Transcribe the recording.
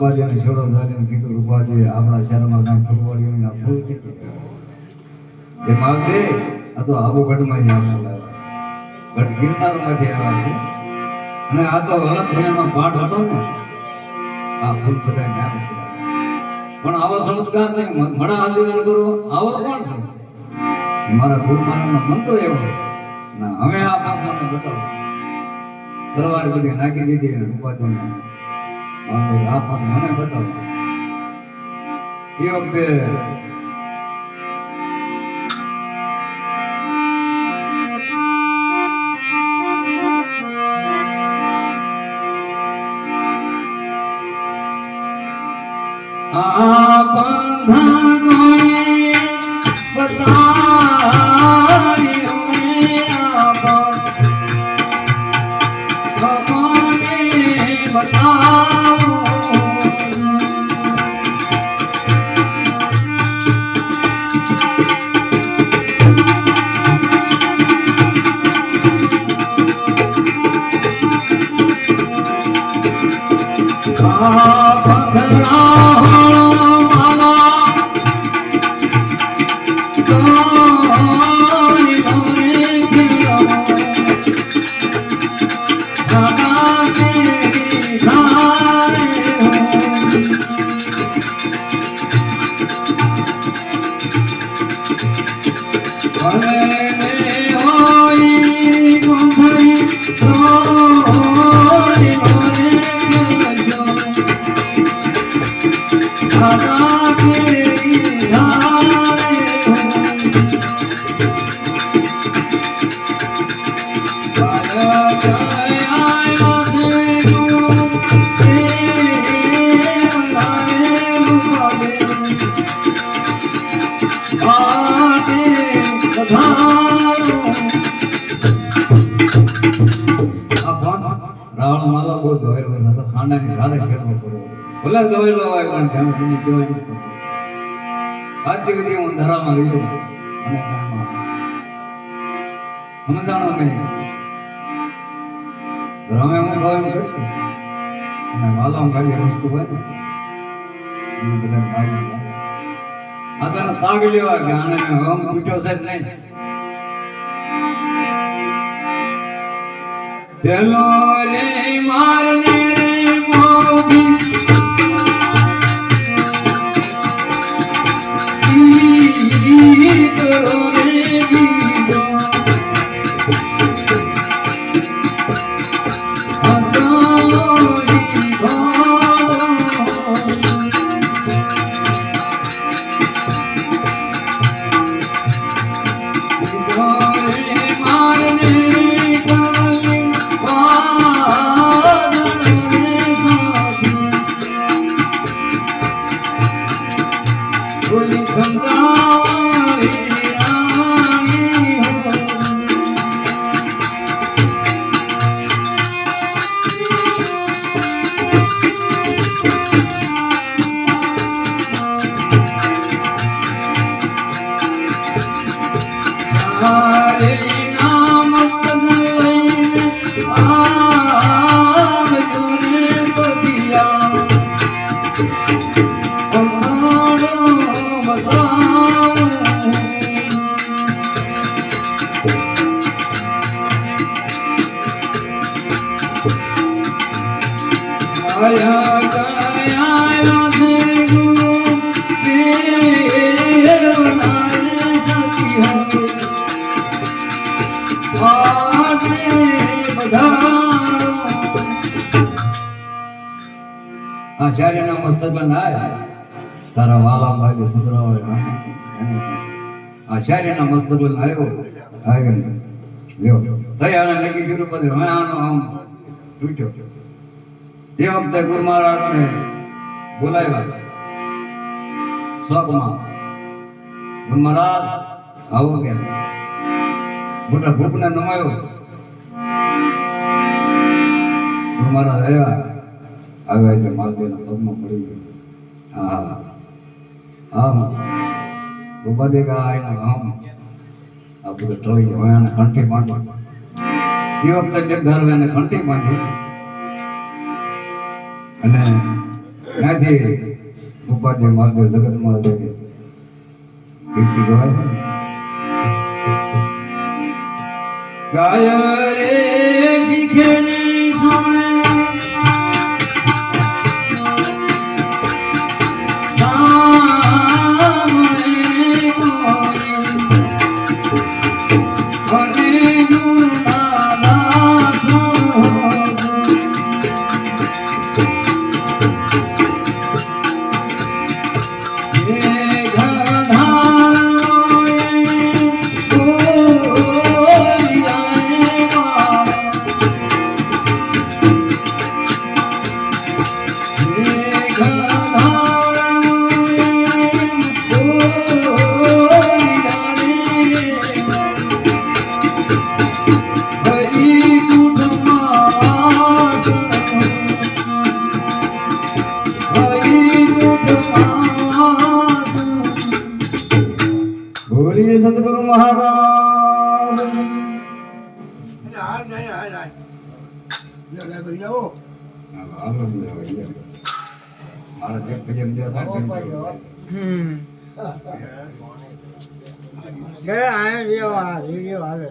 રૂપાજીને છોડો ધારીને કીધું રૂપાજી આપણા શહેરમાં કાંઈ ફૂલવાડીઓની આ ફૂલ છે તે માગ દે આ તો આબોગઢમાંથી આ ફૂલ આવ્યા ગઢ ગિરનારમાંથી આવ્યા છે અને આ તો હલફનો પાઠ હતો ને આ ફૂલ બધા જ્ઞાન પણ આવા ચમત્કાર નહીં મણા આંદોલન કરો આવો કોણ છે મારા ગુરુ મહારાજનો મંત્ર એવો ના હવે આ પાઠ મને બતાવો તલવાર બધી નાખી દીધી રૂપાજીને આ પાઠ મને બતાવો એ વખતે આ પાંધા ગોણે બતાવી આ બતાવો ભલે દવેલો હોય પણ ધ્યાન તમે કહેવાય નથી આજથી બધી હું ધરામાં રહ્યો અને સમજાણો નહીં ધરામે હું કહું કરતી અને વાલામાં ખાલી વસ્તુ હોય ને એને બધા કાઢી આ તો તાગ લેવા કે આને હમ પીટ્યો છે જ નહીં પેલો રે મારને રે મોગી આચાર્યના મસ્તકમાં ના તારા વાલા ભાઈ સુધરા હોય આચાર્યના મસ્તકમાં આવ્યો લ્યો તૈયાર નક્કી કર્યું પછી હવે આનો આમ તૂટ્યો એ વખતે ગુરુ મહારાજને બોલાવ્યા શોકમાં ગુરુ મહારાજ આવો કે મોટા ભૂપને નમાયો ગુરુ મહારાજ આવ્યા એટલે માલદેવના પગમાં પડી ગયું હા આમ રૂપાદે ગાય આમ આ બધું ટળી ગયું એને કંઠી બાંધી એ વખતે જગધારવે એને કંઠી બાંધી અને ત્યાંથી ઉપાધ્યાય માર્ગ જગતમાં કીર્તિ ગવાય છે ને? ગાય રે શીખેની સોને બોલીએ સદગુરુ મહારાજ મારા જે ભજન જે ગયા આ વિડિયો આવે